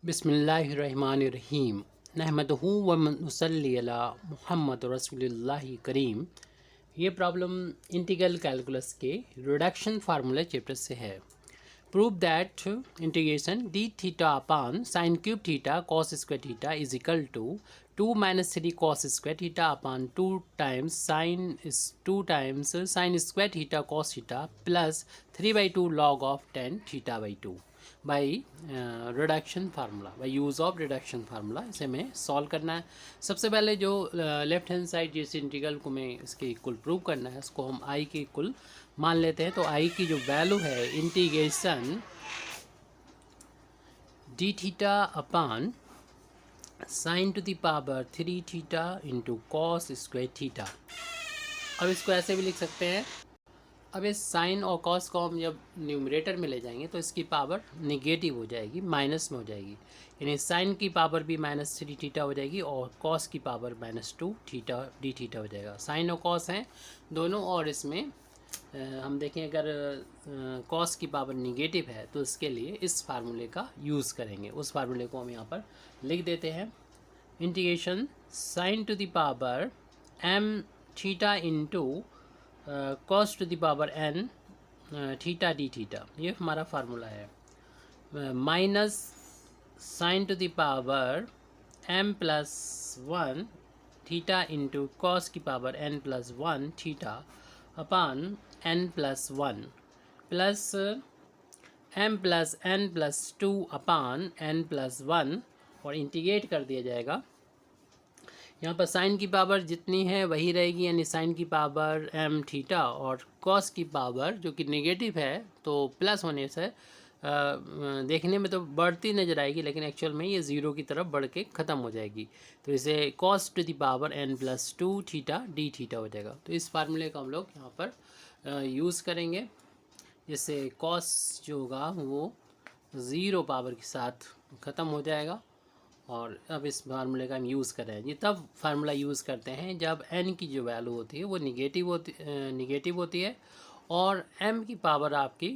बिस्मिल्लाहिर्रहमानिर्रहीम नहमदहू व नसल्ली अला मुहम्मद रसूलुल्लाहि करीम। ये प्रॉब्लम इंटीग्रल कैलकुलस के रिडक्शन फार्मूला चैप्टर से है। Prove that integration D theta upon sine cube theta cos square theta is equal to 2 - 3 cos square theta upon 2 times sine square theta cos theta plus 3/2 log of 10 theta by 2 by reduction formula, by use of reduction formula. इसे हमें solve करना है। सबसे पहले जो left hand side जिस integral को में इसके इक्वल प्रूव करना है उसको हम आई के इक्वल मान लेते हैं। तो आई की जो वैल्यू है integration D theta upon sign to the power 3 theta into cos square theta. अब इसको ऐसे भी लिख सकते हैं। अब इस साइन और कॉस को हम जब न्यूमरेटर में ले जाएंगे तो इसकी पावर निगेटिव हो जाएगी, माइनस में हो जाएगी। यानी साइन की पावर भी -3 थीटा हो जाएगी और कॉस की पावर -2 थीटा डी थीटा हो जाएगा। साइन और कॉस हैं दोनों, और इसमें हम देखें अगर कॉस की पावर निगेटिव है तो इसके लिए इस फार्मूले का यूज़ करेंगे। उस फार्मूले को हम यहाँ पर लिख देते हैं। Integration sine to the power m theta into cos to the power n theta D theta, ये हमारा फार्मूला है। Minus sine to the power m + 1 theta into cos की power n + 1 theta upon n + 1 plus m + n + 2 upon n + 1 और integrate कर दिया जाएगा। यहाँ पर साइन की पावर जितनी है वही रहेगी, यानी साइन की पावर m थीटा, और कॉस की पावर जो कि नेगेटिव है तो प्लस होने से देखने में तो बढ़ती नज़र आएगी, लेकिन एक्चुअल में ये ज़ीरो की तरफ बढ़ के ख़त्म हो जाएगी। तो इसे cos to the power n + 2 theta D theta हो जाएगा। तो इस फार्मूले का हम लोग यहाँ पर यूज़ करेंगे, जिससे कॉस जो होगा वो ज़ीरो पावर के साथ ख़त्म हो जाएगा। और अब इस फार्मूले का हम यूज़ कर रहे हैं। ये तब फार्मूला यूज़ करते हैं जब n की जो वैल्यू होती है वो निगेटिव होती है, और m की पावर आपकी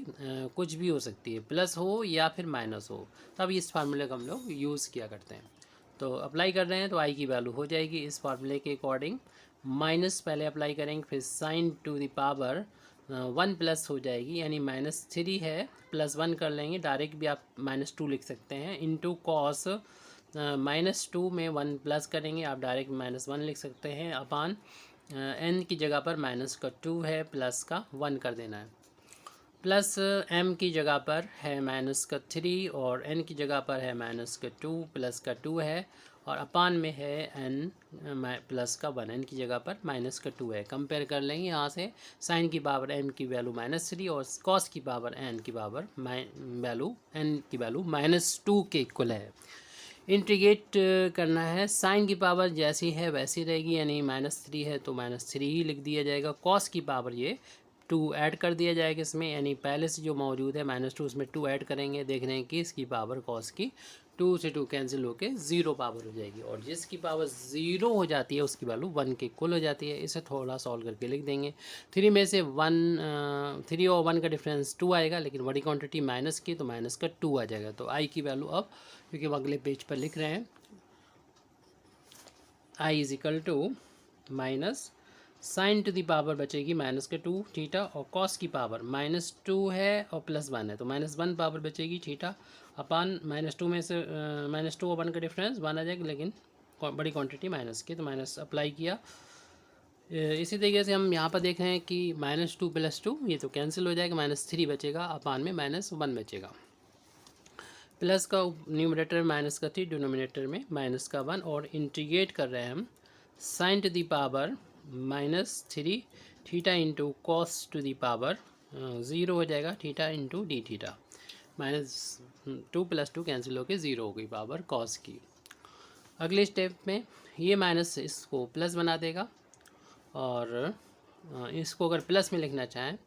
कुछ भी हो सकती है, प्लस हो या फिर माइनस हो, तब इस फार्मूले का हम लोग यूज़ किया करते हैं। तो अप्लाई कर रहे हैं तो i की वैल्यू हो जाएगी इस फार्मूले के अकॉर्डिंग। माइनस पहले अप्लाई करेंगे, फिर sign to the power 1 plus हो जाएगी, यानी -3 है, +1 कर लेंगे, डायरेक्ट भी आप -2 लिख सकते हैं, इंटू कॉस -2 में 1 प्लस करेंगे, आप डायरेक्ट -1 लिख सकते हैं, अपान n की जगह पर -2 है, प्लस का 1 कर देना है, प्लस m की जगह पर है -3 और n की जगह पर है -2, प्लस का 2 है, और अपान में है n प्लस का 1, n की जगह पर -2 है। कंपेयर कर लेंगे यहाँ से, साइन की पावर m की वैल्यू -3 और कॉस की पावर n की पावर n की वैल्यू -2 के इक्वल है। इंटीग्रेट करना है, साइन की पावर जैसी है वैसी रहेगी, यानी -3 है तो -3 ही लिख दिया जाएगा। कॉस की पावर ये 2 ऐड कर दिया जाएगा इसमें, यानी पहले से जो मौजूद है -2 उसमें 2 ऐड करेंगे, देख रहे हैं कि इसकी पावर कॉस की 2 से 2 कैंसिल होकर 0 पावर हो जाएगी, और जिसकी पावर 0 हो जाती है उसकी वैल्यू 1 के इक्वल हो जाती है। इसे थोड़ा सॉल्व करके लिख देंगे। 3 में से 3 और 1 का डिफरेंस 2 आएगा, लेकिन बड़ी क्वांटिटी माइनस की तो माइनस का 2 आ जाएगा। तो आई की वैल्यू अब, क्योंकि हम अगले पेज पर लिख रहे हैं, I is equal to minus sine to the power बचेगी -2 थीटा, और कॉस की पावर -2 है और +1 है तो -1 पावर बचेगी थीटा, अपान -2 में से -2 और 1 का डिफरेंस 1 आ जाएगा, लेकिन बड़ी क्वांटिटी माइनस की तो माइनस अप्लाई किया। इसी तरीके से हम यहाँ पर देख रहे हैं कि -2 + 2 ये तो कैंसिल हो जाएगा, -3 बचेगा, अपान में -1 बचेगा, प्लस का न्यूमरेटर में -3, डिनोमिनेटर में -1, और इंटीग्रेट कर रहे हैं हम sine to the power -3 theta into cos to the power 0 हो जाएगा, theta into D theta, -2 + 2 cancel होकर 0 हो गई पावर कॉस की। अगले स्टेप में ये माइनस इसको प्लस बना देगा, और इसको अगर प्लस में लिखना चाहें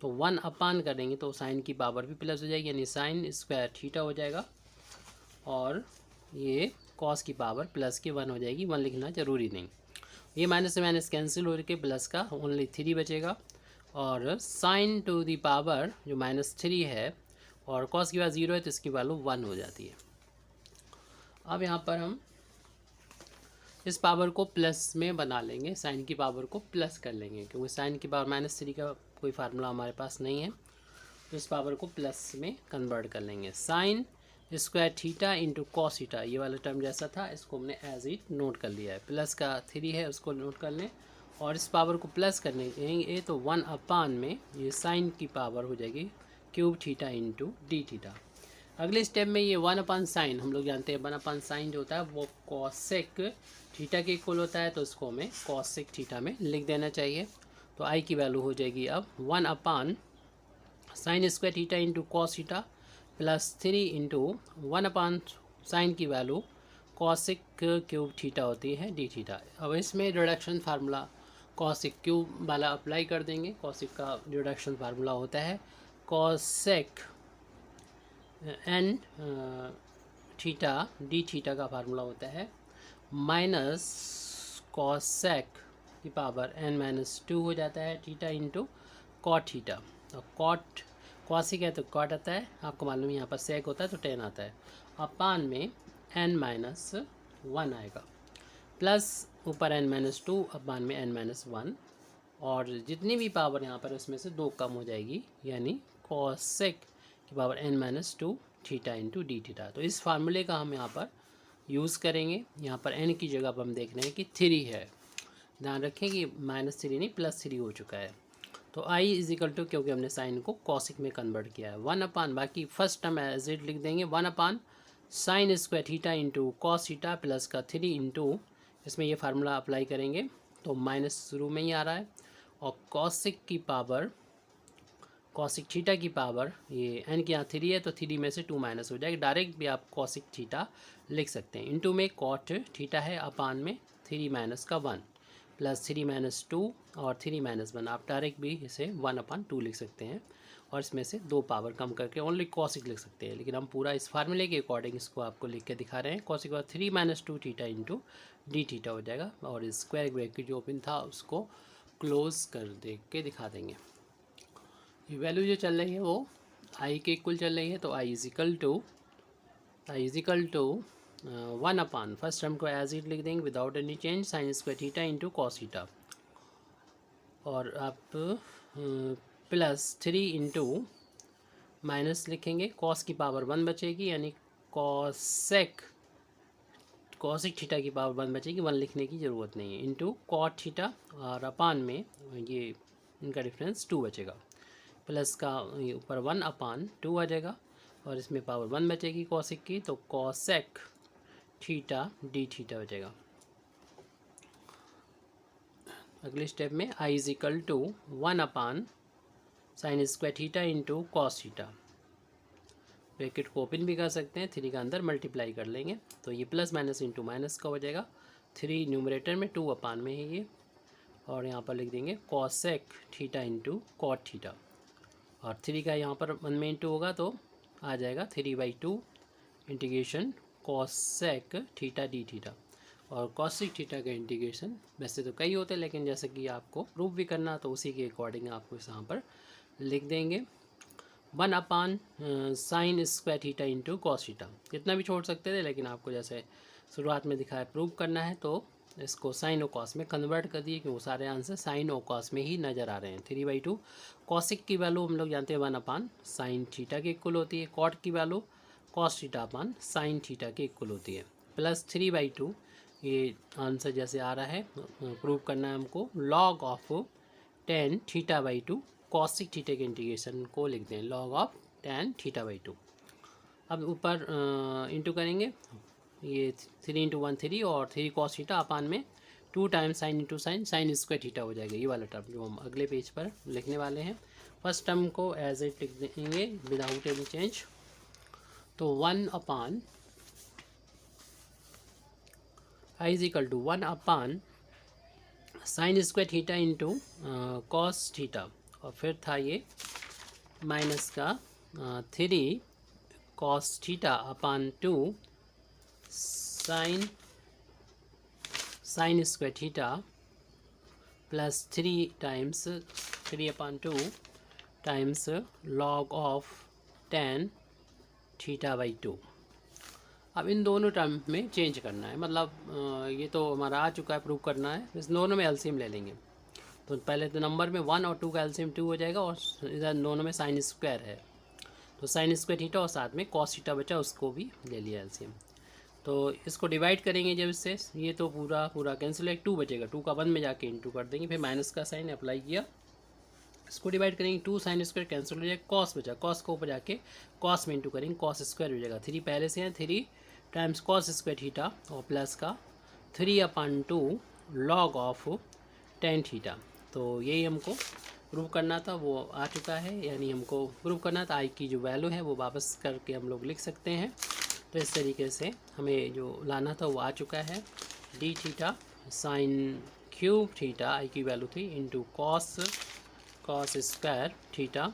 तो 1 अपान करेंगे तो साइन की पावर भी प्लस हो जाएगी, यानी साइन स्क्वायर थीटा हो जाएगा, और ये कॉस की पावर प्लस के 1 हो जाएगी, 1 लिखना ज़रूरी नहीं। ये माइनस से माइनस कैंसिल हो के प्लस का ओनली 3 बचेगा, और साइन टू दी पावर जो -3 है और कॉस की पावर 0 है तो इसकी वैल्यू 1 हो जाती है। अब यहाँ पर हम इस पावर को प्लस में बना लेंगे, साइन की पावर को प्लस कर लेंगे, क्योंकि साइन की पावर -3 का कोई फार्मूला हमारे पास नहीं है, तो इस पावर को प्लस में कन्वर्ट कर लेंगे। Sign square theta into cos theta, ये वाला टर्म जैसा था इसको हमने एज इट नोट कर लिया है। प्लस का 3 है उसको नोट कर लें, और इस पावर को प्लस करने के तो 1/, में ये साइन की पावर हो जाएगी cube theta into D theta. अगले स्टेप में ये 1/sin, हम लोग जानते हैं 1/sin जो होता है वो कॉसेक थीटा के इक्वल होता है, तो इसको हमें कॉसेक थीटा में लिख देना चाहिए। तो आई की वैल्यू हो जाएगी अब 1/sin square theta into cos theta plus 3 into 1/sin की वैल्यू कॉसिक क्यूब थीटा होती है डी थीटा। अब इसमें रिडक्शन फार्मूला कॉसिक क्यूब वाला अप्लाई कर देंगे। कॉसिक का रिडक्शन फार्मूला होता है cosec N theta D theta का फार्मूला होता है माइनस कॉसेक की पावर n-2 हो जाता है थीटा इंटू कॉट थीटा। तो कॉट कॉसिक है तो कॉट आता है, आपको मालूम है यहाँ पर सेक होता है तो टेन आता है, अपान में n-1 आएगा, प्लस ऊपर n-2 अपान में n-1, और जितनी भी पावर यहाँ पर उसमें से 2 कम हो जाएगी, यानी कॉसेक की power n-2 theta into D theta. तो इस फार्मूले का हम यहाँ पर यूज़ करेंगे। यहाँ पर n की जगह पर हम देख रहे हैं कि 3 है, ध्यान रखें कि -3 नहीं +3 हो चुका है। तो i = क्योंकि हमने साइन को कॉसिक में कन्वर्ट किया है 1/, बाकी फर्स्ट टर्म एज इट लिख देंगे 1/sin square theta into cos theta plus का 3 इंटू, इसमें ये फार्मूला अप्लाई करेंगे तो माइनस शुरू में ही आ रहा है, और कॉसिक की पावर कॉसिक थीटा की पावर ये n के यहाँ 3 है तो 3 में से 2 माइनस हो जाएगा, डायरेक्ट भी आप कॉसिक थीटा लिख सकते हैं। इंटू में कॉट थीटा है, अपान में 3 माइनस का 1 प्लस 3 माइनस 2 और 3 माइनस 1, आप डायरेक्ट भी इसे 1/2 लिख सकते हैं, और इसमें से 2 पावर कम करके ओनली कॉसिक लिख सकते हैं। लेकिन हम पूरा इस फार्मूले के अकॉर्डिंग इसको आपको लिख के दिखा रहे हैं। कॉसिक का 3 - 2 थीटा इंटू डी थीटा हो जाएगा, और स्क्वायर ब्रैकेट जो ओपन था उसको क्लोज कर दे के दिखा देंगे। ये वैल्यू जो चल रही है वो आई के इक्वल चल रही है, तो I equal to 1/, first term को एज इट लिख देंगे without any change, sign square theta into cos theta, और आप प्लस 3 इंटू माइनस लिखेंगे, कॉस की पावर 1 बचेगी, यानी कॉसिक थीटा की पावर 1 बचेगी, 1 लिखने की ज़रूरत नहीं है, इंटू कॉट थीटा, और अपान में ये इनका डिफरेंस 2 बचेगा, प्लस का ऊपर 1/2 आ जाएगा, और इसमें पावर 1 बचेगी कॉसिक की, तो कॉसेक थीटा डी थीटा हो जाएगा। अगले स्टेप में आई = 1/sin square theta into cos theta, bracket को ओपन भी कर सकते हैं, 3 का अंदर मल्टीप्लाई कर लेंगे तो ये प्लस माइनस इंटू माइनस का हो जाएगा, 3 न्यूमरेटर में 2 अपान में है ये, और यहाँ पर लिख देंगे cosec theta into cot theta, और 3 का यहाँ पर 1 में इंटू होगा तो आ जाएगा 3/2 integration cosec theta D theta, और कॉसिक थीटा का इंटीग्रेशन वैसे तो कई होते हैं, लेकिन जैसे कि आपको प्रूफ भी करना तो उसी के अकॉर्डिंग आपको यहाँ पर लिख देंगे 1/sin square theta into cos theta. कितना भी छोड़ सकते थे, लेकिन आपको जैसे शुरुआत में दिखाया प्रूव करना है तो इसको साइन और कॉस में कन्वर्ट कर दिए, क्योंकि सारे आंसर साइन और कॉस में ही नज़र आ रहे हैं। 3/2 कॉसिक की वैल्यू हम लोग जानते हैं 1/sin थीटा के इक्वल होती है, कॉट की value cos theta upon sine theta के इक्वल होती है, प्लस 3/2 ये आंसर जैसे आ रहा है प्रूव करना है हमको, log of tan θ/2 cosec theta के इंटीग्रेशन को लिख दें log ऑफ tan θ/2। अब ऊपर इंटू करेंगे, ये 3 × 1 3 और 3 cos थीटा अपान में 2 times sine into sine square theta हो जाएगा, ये वाला टर्म जो हम अगले पेज पर लिखने वाले हैं। फर्स्ट टर्म को एज इट लिख देंगे विदाउट एनी चेंज, तो 1/, आई = 1/sin square theta into cos theta, और फिर था ये माइनस का 3 cos theta upon 2 sign square theta plus 3 times 3/2 times log of tan θ/2। अब इन दोनों टर्म में चेंज करना है, मतलब ये तो हमारा आ चुका है, प्रूव करना है, इस दोनों में एलसीएम ले लेंगे। तो पहले तो नंबर में 1 और 2 का एलसीएम 2 हो जाएगा, और इधर दोनों में साइन स्क्वायर है तो साइन स्क्वायर थीटा, और साथ में कॉस थीटा बचा, उसको भी ले लिया एलसीएम। तो इसको डिवाइड करेंगे जब इससे, ये तो पूरा पूरा कैंसिल है, 2 बचेगा, 2 का 1 में जाके इंटू कर देंगे, फिर माइनस का साइन अप्लाई किया, इसको डिवाइड करेंगे, 2 साइन स्क्वायर कैंसिल हो जाएगा, कॉस बचा, कॉस को ऊपर जाके कॉस में इंटू करेंगे, कॉस स्क्वायर हो जाएगा, 3 पहले से है, 3 टाइम्स कॉस स्क्वायर थीटा और प्लस का 3/2 लॉग ऑफ टेन थीटा। तो यही हमको प्रूव करना था, वो आ चुका है, यानी हमको प्रूव करना था आई की जो वैल्यू है वो वापस करके हम लोग लिख सकते हैं। तो इस तरीके से हमें जो लाना था वो आ चुका है, D theta sine cube theta I की वैल्यू थी into cos square theta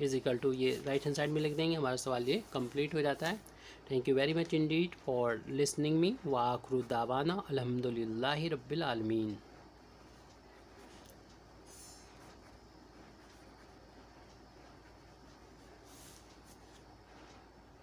is equal to, ये राइट हैंड साइड में लिख देंगे, हमारा सवाल ये कंप्लीट हो जाता है। Thank you very much Indeed for listening me, व आखिर दावाना अल्हम्दुलिल्लाहि रब्बिल आलमीन।